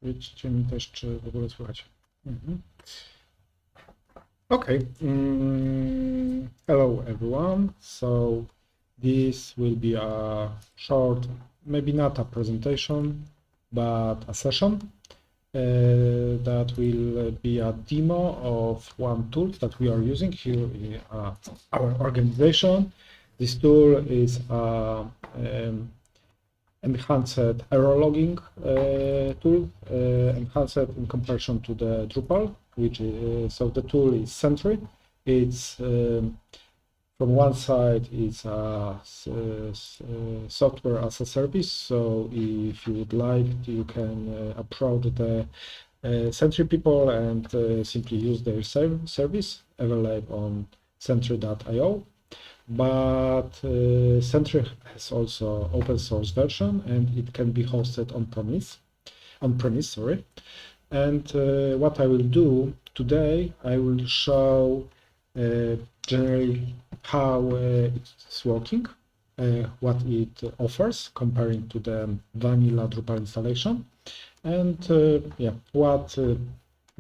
Powiedzcie mi też, czy w ogóle słychać. Okay. Hello everyone. So this will be a short, maybe not a presentation, but a session that will be a demo of one tool that we are using here in our organization. This tool is enhanced error logging tool, enhanced in comparison to the Drupal, which is, so the tool is Sentry. It's from one side, it's a software as a service. So if you would like, you can approach the Sentry people and simply use their service available on sentry.io. But Sentry has also open source version and it can be hosted on premise, sorry. And what I will do today, I will show generally how it's working, what it offers comparing to the vanilla Drupal installation, and yeah, what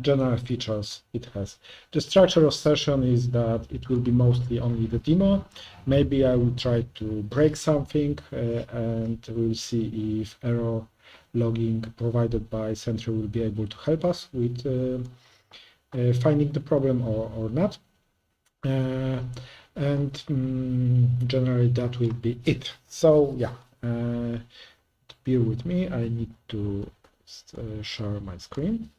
general features it has. The structure of session is that it will be mostly only the demo. Maybe I will try to break something and we'll see if error logging provided by Sentry will be able to help us with finding the problem or not. And generally that will be it. So yeah, bear with me, I need to share my screen.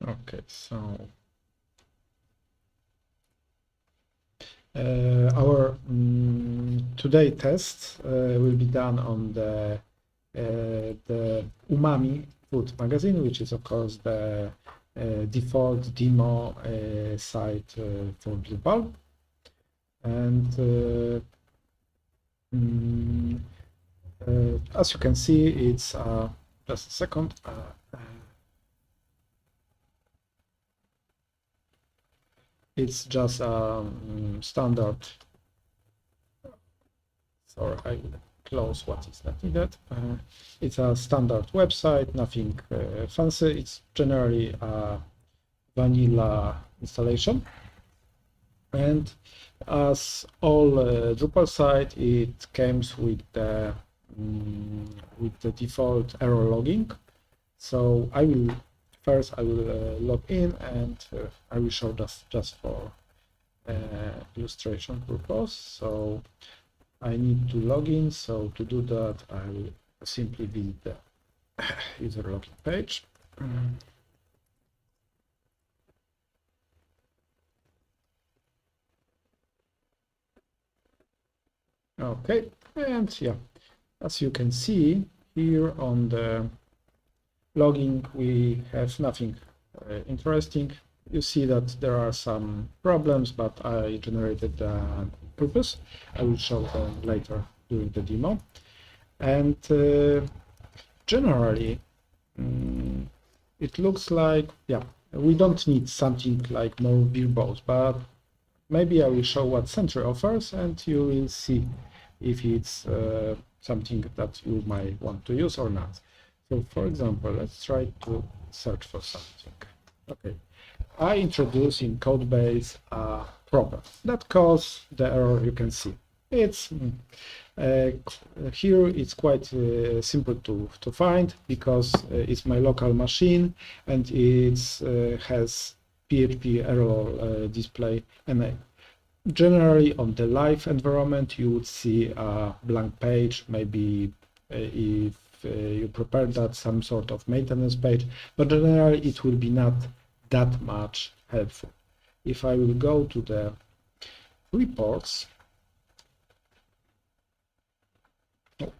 Okay, so our today test will be done on the Umami food magazine, which is of course the default demo site for Drupal. And as you can see, it's just a second. It's just a standard. Sorry, I will close what is not needed. It's a standard website, nothing fancy. It's generally a vanilla installation. And as all Drupal site, it comes with the default error logging. So I will first log in and I will show just for illustration purpose. So I need to log in. So to do that, I will simply visit the user login page. Okay, and yeah, as you can see here on the logging, we have nothing interesting. You see that there are some problems, but I generated the purpose. I will show them later during the demo. And generally, it looks like, yeah, we don't need something like more verbose, but maybe I will show what Sentry offers and you will see if it's something that you might want to use or not. So for example, let's try to search for something. Okay, I introduce in codebase a problem that causes the error you can see. It's here it's quite simple to find because it's my local machine and it has PHP error display, and generally on the live environment you would see a blank page, maybe if you prepare that some sort of maintenance page, but generally it will be not that much helpful. If I will go to the reports,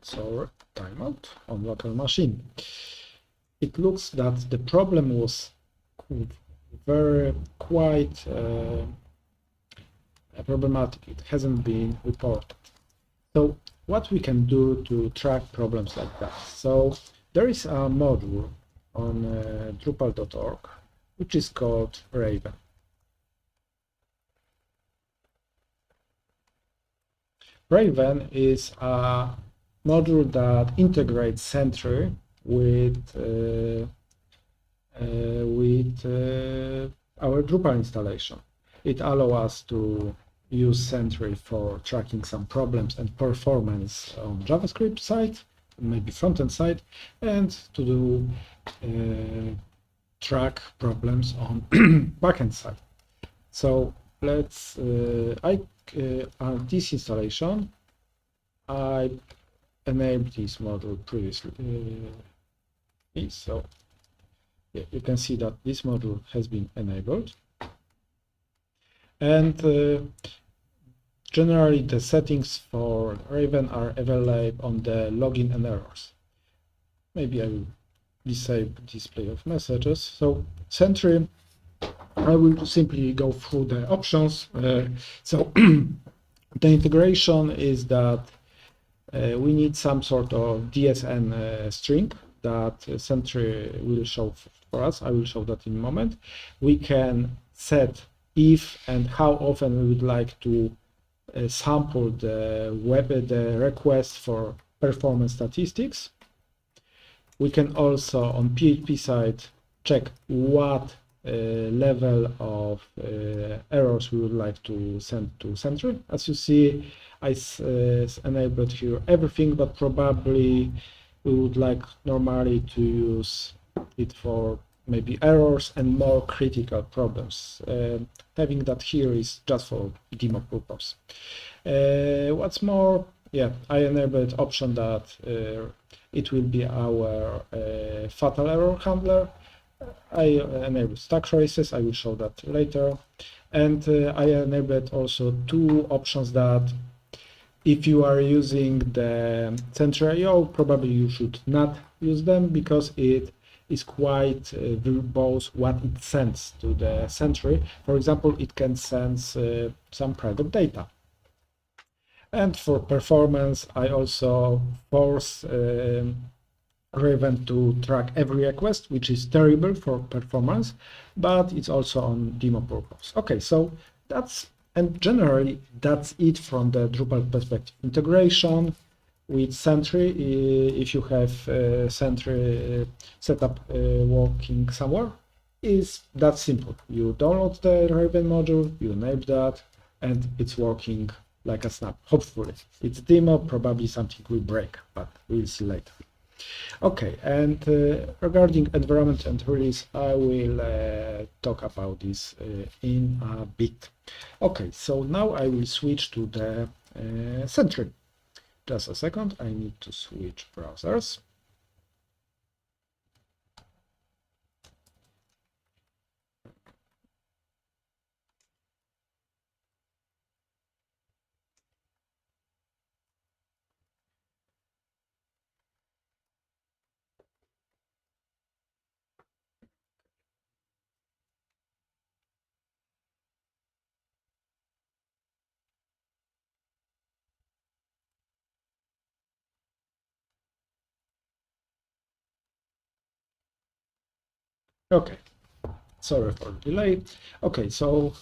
sorry, timeout on local machine, it looks that the problem was quite problematic. It hasn't been reported. So what we can do to track problems like that. So there is a module on Drupal.org which is called Raven. Raven is a module that integrates Sentry with our Drupal installation. It allows us to use Sentry for tracking some problems and performance on JavaScript side, maybe front-end side, and to do track problems on backend side. So let's on this installation, I enabled this module previously. So yeah, you can see that this module has been enabled, and generally the settings for Raven are available on the login and errors. Maybe I will disable display of messages. So Sentry, I will simply go through the options. So the integration is that we need some sort of DSN string that Sentry will show for us. I will show that in a moment. We can set if and how often we would like to sample the request for performance statistics. We can also on PHP side check what level of errors we would like to send to Sentry. As you see, I enabled here everything, but probably we would like normally to use it for maybe errors and more critical problems. Having that here is just for demo purpose. What's more, yeah, I enabled option that it will be our fatal error handler. I enabled stack traces, I will show that later. And I enabled also two options that if you are using the Sentry.io, probably you should not use them because it is quite verbose what it sends to the Sentry. For example, it can send some private data. And for performance, I also force Raven to track every request, which is terrible for performance, but it's also on demo purpose. Okay, so and generally that's it from the Drupal perspective. Integration with Sentry, if you have Sentry setup working somewhere, is that simple. You download the Raven module, you enable that, and it's working like a snap. Hopefully it's demo, probably something will break, but we'll see later. Okay, and regarding environment and release, I will talk about this in a bit. Okay, so now I will switch to the Sentry. Just a second, I need to switch browsers. Okay, sorry for the delay. Okay, so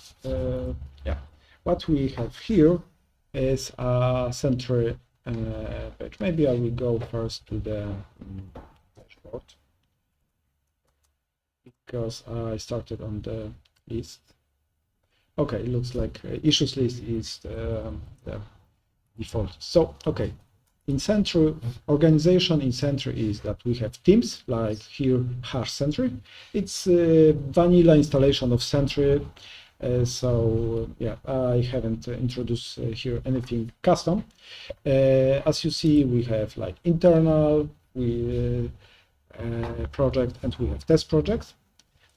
yeah, what we have here is a Sentry page. Maybe I will go first to the dashboard because I started on the list. Okay, it looks like issues list is the default. So, okay, in Sentry, organization in Sentry is that we have teams, like here, #Sentry. It's a vanilla installation of Sentry. So, yeah, I haven't introduced here anything custom. As you see, we have like internal project and we have test project.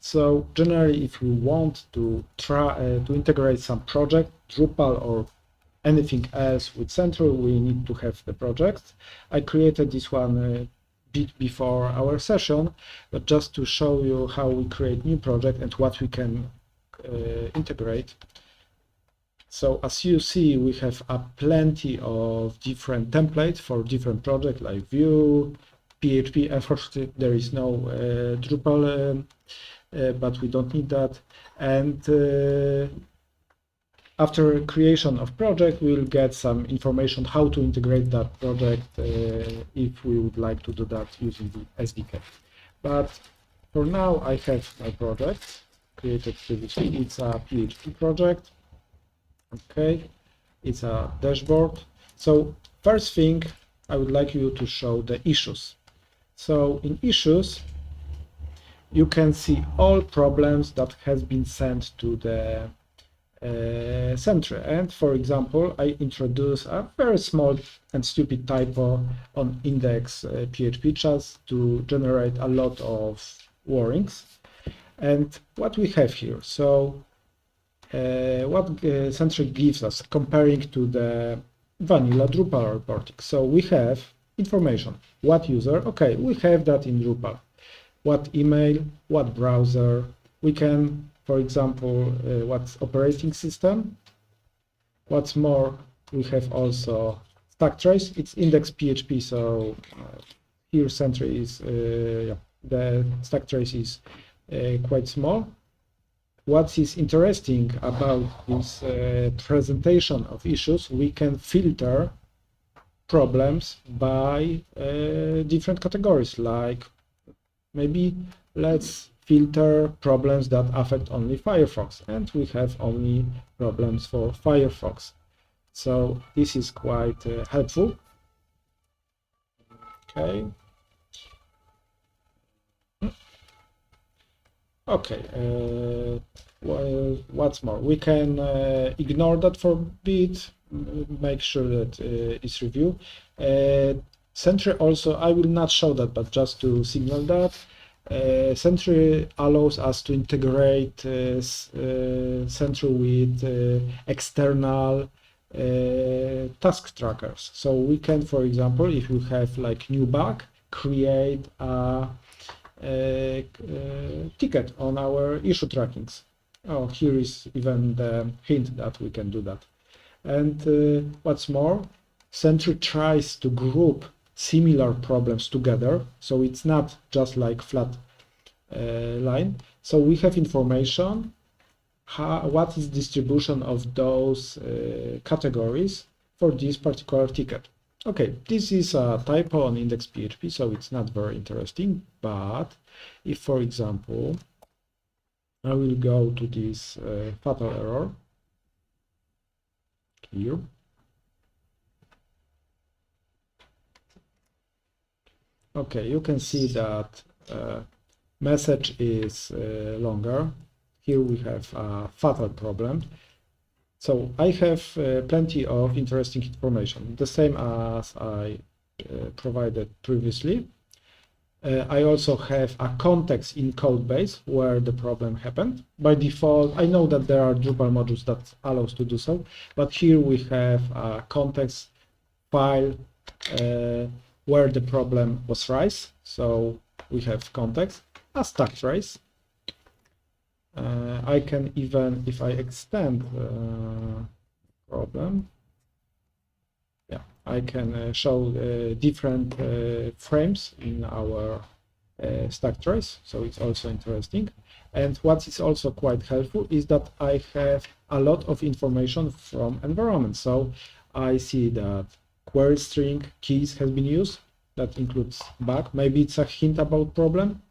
So generally, if we want to try to integrate some project, Drupal or anything else with Sentry, we need to have the project. I created this one a bit before our session, but just to show you how we create new project and what we can integrate. So as you see, we have plenty of different templates for different projects like Vue, PHP. Unfortunately, there is no Drupal, but we don't need that. And after creation of project, we'll get some information how to integrate that project if we would like to do that using the SDK. But for now, I have my project created previously. It's a PHP project. Okay, it's a dashboard. So first thing, I would like you to show the issues. So in issues, you can see all problems that has been sent to the Sentry. And for example, I introduce a very small and stupid typo on index PHP just to generate a lot of warnings. And what we have here, so what Sentry gives us comparing to the vanilla Drupal reporting. So we have information, what user, okay, we have that in Drupal, what email, what browser, we can, for example, what's operating system. What's more, we have also stack trace, it's index PHP, so here Sentry is, the stack trace is quite small. What is interesting about this presentation of issues, we can filter problems by different categories, like maybe let's filter problems that affect only Firefox, and we have only problems for Firefox. So this is quite helpful. Okay. Okay, well, what's more, we can ignore that for a bit, make sure that it's reviewed. Sentry also, I will not show that, but just to signal that, Sentry allows us to integrate Sentry with external task trackers. So we can, for example, if you have like new bug, create a ticket on our issue trackings. Oh, here is even the hint that we can do that. And what's more, Sentry tries to group similar problems together, so it's not just like flat line. So we have information, what is distribution of those categories for this particular ticket. Okay, this is a typo on index PHP, so it's not very interesting, but if, for example, I will go to this fatal error here. Okay, you can see that message is longer. Here we have a fatal problem. So I have plenty of interesting information, the same as I provided previously. I also have a context in code base where the problem happened. By default, I know that there are Drupal modules that allows to do so, but here we have a context file where the problem was raised. So we have context, a stack trace. I can even, if I extend problem, yeah, I can show different frames in our stack trace, so it's also interesting. And what is also quite helpful is that I have a lot of information from environment. So I see that query string keys has been used, that includes bug, maybe it's a hint about problem.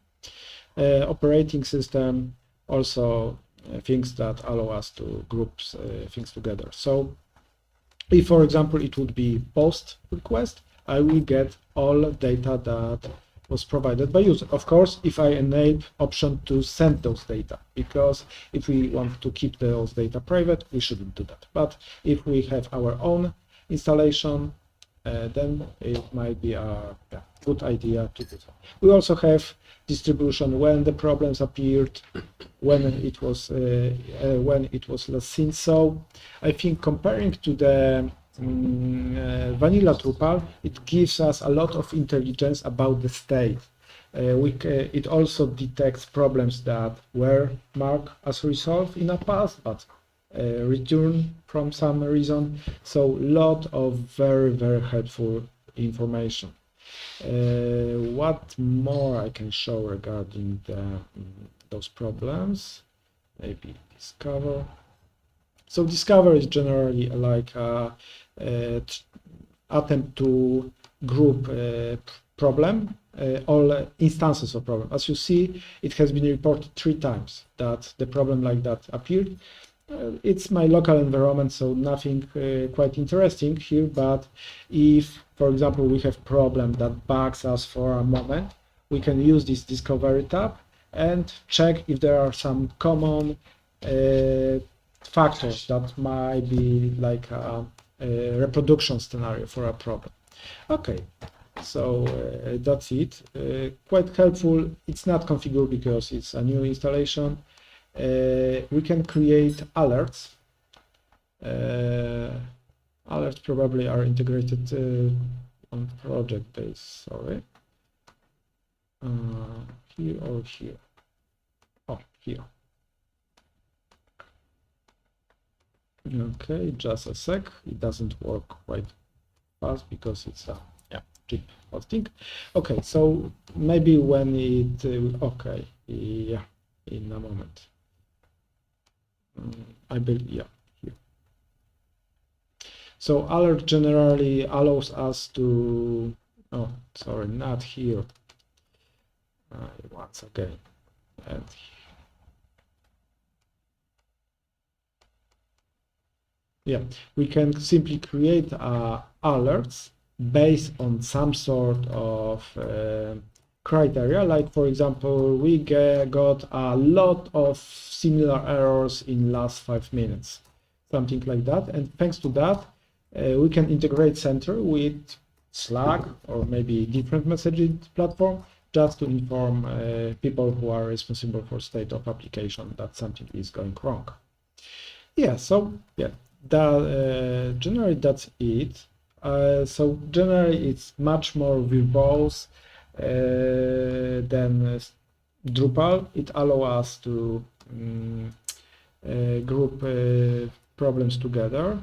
Operating system, also things that allow us to group things together. So if, for example, it would be post request, I will get all data that was provided by user. Of course, if I enable option to send those data, because if we want to keep those data private, we shouldn't do that. But if we have our own installation, then it might be a good idea to do so. We also have distribution when the problems appeared, when it was last seen. So I think comparing to the vanilla Drupal, it gives us a lot of intelligence about the state. It also detects problems that were marked as resolved in the past, but return from some reason. So lot of very helpful information. What more I can show regarding those problems? Maybe discover. So discover is generally like a attempt to group problem, all instances of problem. As you see, it has been reported 3 times that the problem like that appeared. It's my local environment, so nothing quite interesting here, but if, for example, we have problem that bugs us for a moment, we can use this discovery tab and check if there are some common factors that might be like a reproduction scenario for a problem. Okay, so that's it. Quite helpful. It's not configured because it's a new installation. We can create alerts. Alerts probably are integrated on project base, sorry. Here or here? Oh, here. Okay, just a sec. It doesn't work quite fast because it's a cheap hosting. Okay, so maybe when it okay, yeah, in a moment. I believe, yeah, here. So alert generally allows us to, oh, sorry, not here. Once again, and yeah, we can simply create alerts based on some sort of criteria, like for example, we got a lot of similar errors in last 5 minutes, something like that. And thanks to that, we can integrate Sentry with Slack or maybe different messaging platform just to inform people who are responsible for state of application that something is going wrong. Yeah, so yeah, generally that's it. So generally it's much more verbose than Drupal. It allows us to group problems together.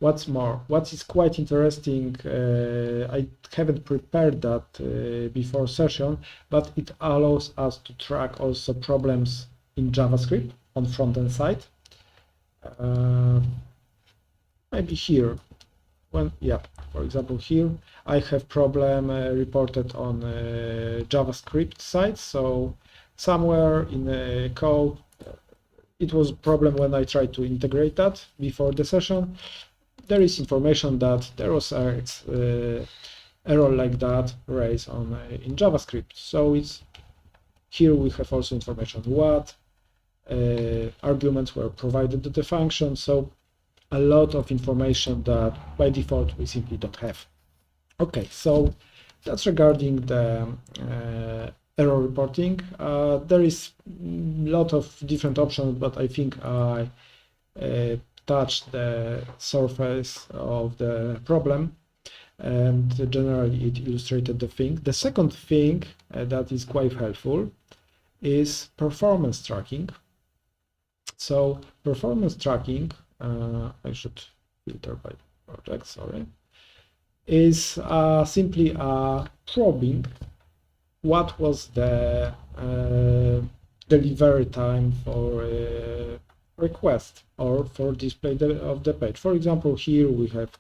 What's more, what is quite interesting, I haven't prepared that before session, but it allows us to track also problems in JavaScript on front-end side. Maybe here. Yeah, for example, here I have problem reported on JavaScript side. So somewhere in the code, it was a problem when I tried to integrate that before the session. There is information that there was a error like that raised on in JavaScript. So it's here we have also information what arguments were provided to the function. So a lot of information that by default we simply don't have. Okay, so that's regarding the error reporting. There is a lot of different options, but I think I touched the surface of the problem, and generally it illustrated the thing. The second thing that is quite helpful is performance tracking. So performance tracking, I should filter by project, sorry, is simply probing what was the delivery time for request or for display of the page. For example, here we have,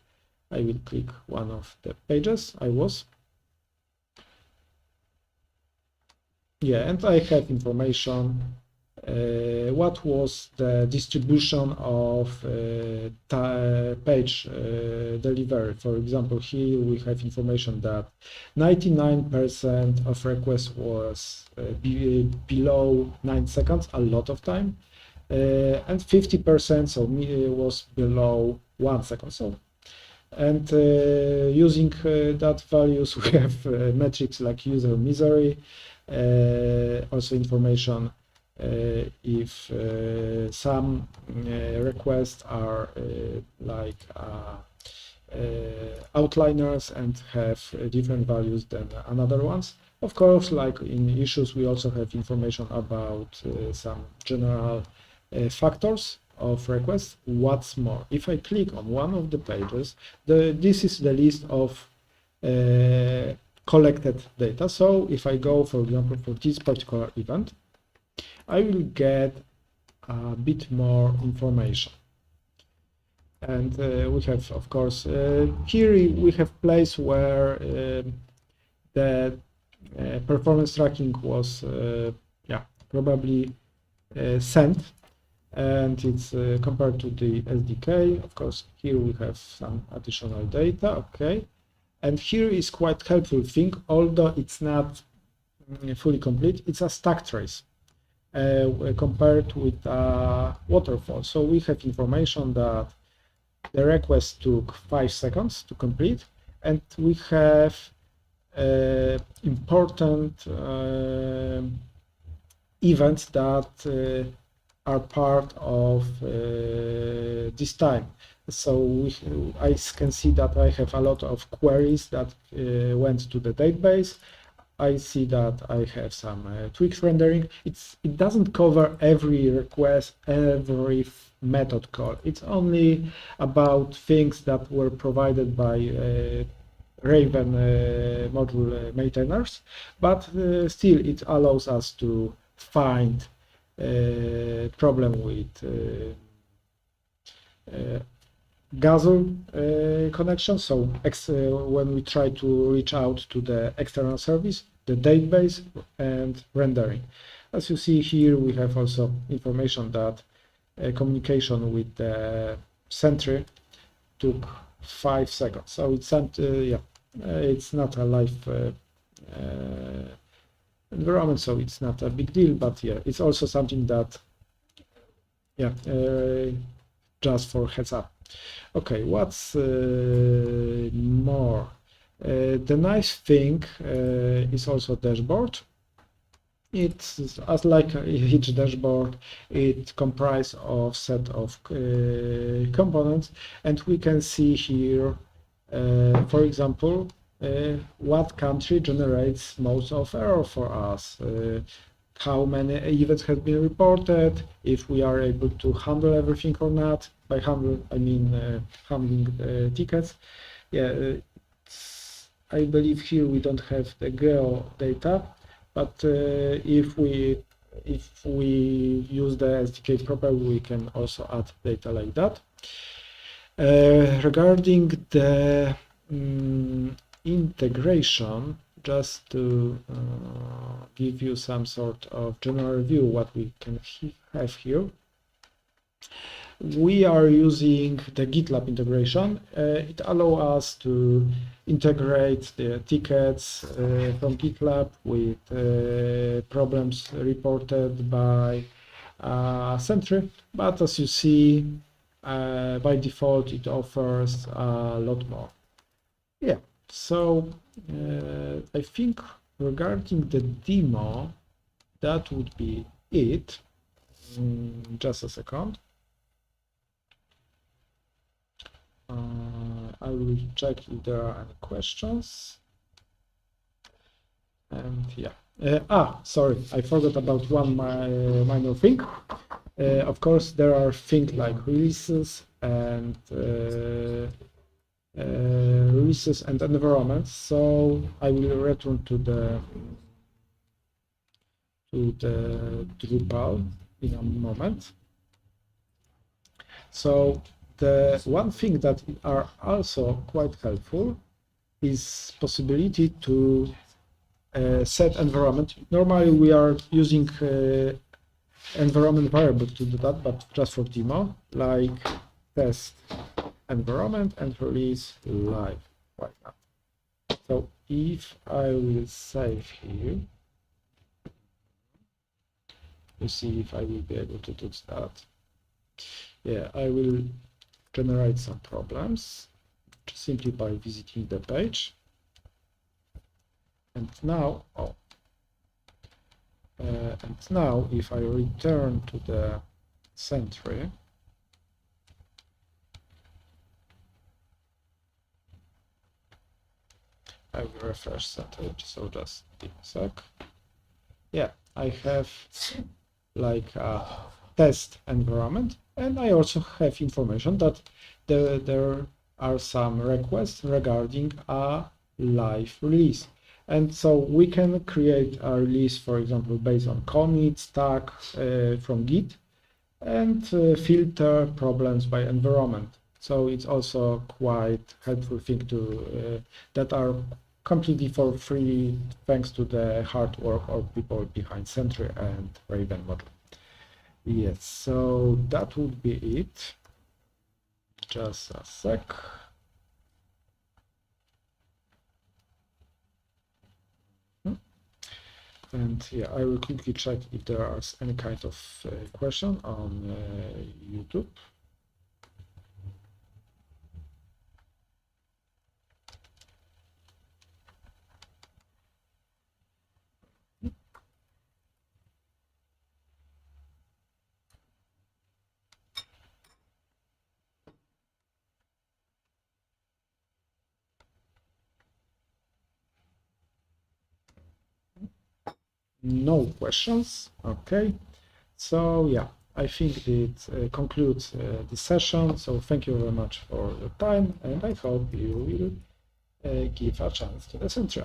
I will click one of the pages and I have information what was the distribution of page delivery. For example, here we have information that 99% of requests was below 9 seconds, a lot of time, and 50% so was below 1 second. So, and using that values, we have metrics like user misery, also information if some requests are like outliners and have different values than another ones. Of course, like in issues, we also have information about some general factors of requests. What's more, if I click on one of the pages, this is the list of collected data. So if I go, for example, for this particular event, I will get a bit more information. And we have, of course, here we have place where the performance tracking was probably sent, and it's compared to the SDK. Of course, here we have some additional data. Okay, and here is quite helpful thing, although it's not fully complete. It's a stack trace compared with waterfall. So we have information that the request took 5 seconds to complete, and we have important events that are part of this time. So I can see that I have a lot of queries that went to the database. I see that I have some tweaks rendering. It doesn't cover every request, every method call. It's only about things that were provided by Raven module maintainers, but still it allows us to find problem with Gazelle connection. So when we try to reach out to the external service, the database, and rendering. As you see here, we have also information that communication with the Sentry took 5 seconds. So it's it's not a live environment, so it's not a big deal, but yeah, it's also something that just for heads up. Okay, what's more? The nice thing is also dashboard. It's as like each dashboard, it comprises of set of components, and we can see here, for example, what country generates most of error for us, how many events have been reported, if we are able to handle everything or not. By handle, I mean handling tickets. Yeah, I believe here we don't have the geo data, but if we use the SDK properly, we can also add data like that. Regarding the integration, just to give you some sort of general view what we can have here. We are using the GitLab integration. It allows us to integrate the tickets from GitLab with problems reported by Sentry, but as you see, by default, it offers a lot more. Yeah, so I think regarding the demo, that would be it. Just a second. I will check if there are any questions. And yeah, sorry, I forgot about one minor thing. Of course, there are things like releases and environments. So I will return to the Drupal in a moment. So the one thing that are also quite helpful is possibility to set environment. Normally we are using environment variable to do that, but just for demo, like test environment and release live right now. So if I will save here, you see if I will be able to do that. Yeah, I will generate some problems simply by visiting the page. And now, if I return to the Sentry, I will refresh Sentry, so just give a sec. Yeah, I have like a test environment, And I also have information that there are some requests regarding a live release. And so we can create a release, for example, based on commits tag from Git, and filter problems by environment. So it's also quite helpful thing to that are completely for free thanks to the hard work of people behind Sentry and Raven model. Yes, so that would be it. Just a sec. And yeah, I will quickly check if there are any kind of question on YouTube. No questions. Okay. So yeah, I think it concludes the session. So thank you very much for your time, and I hope you will give a chance to the Sentry.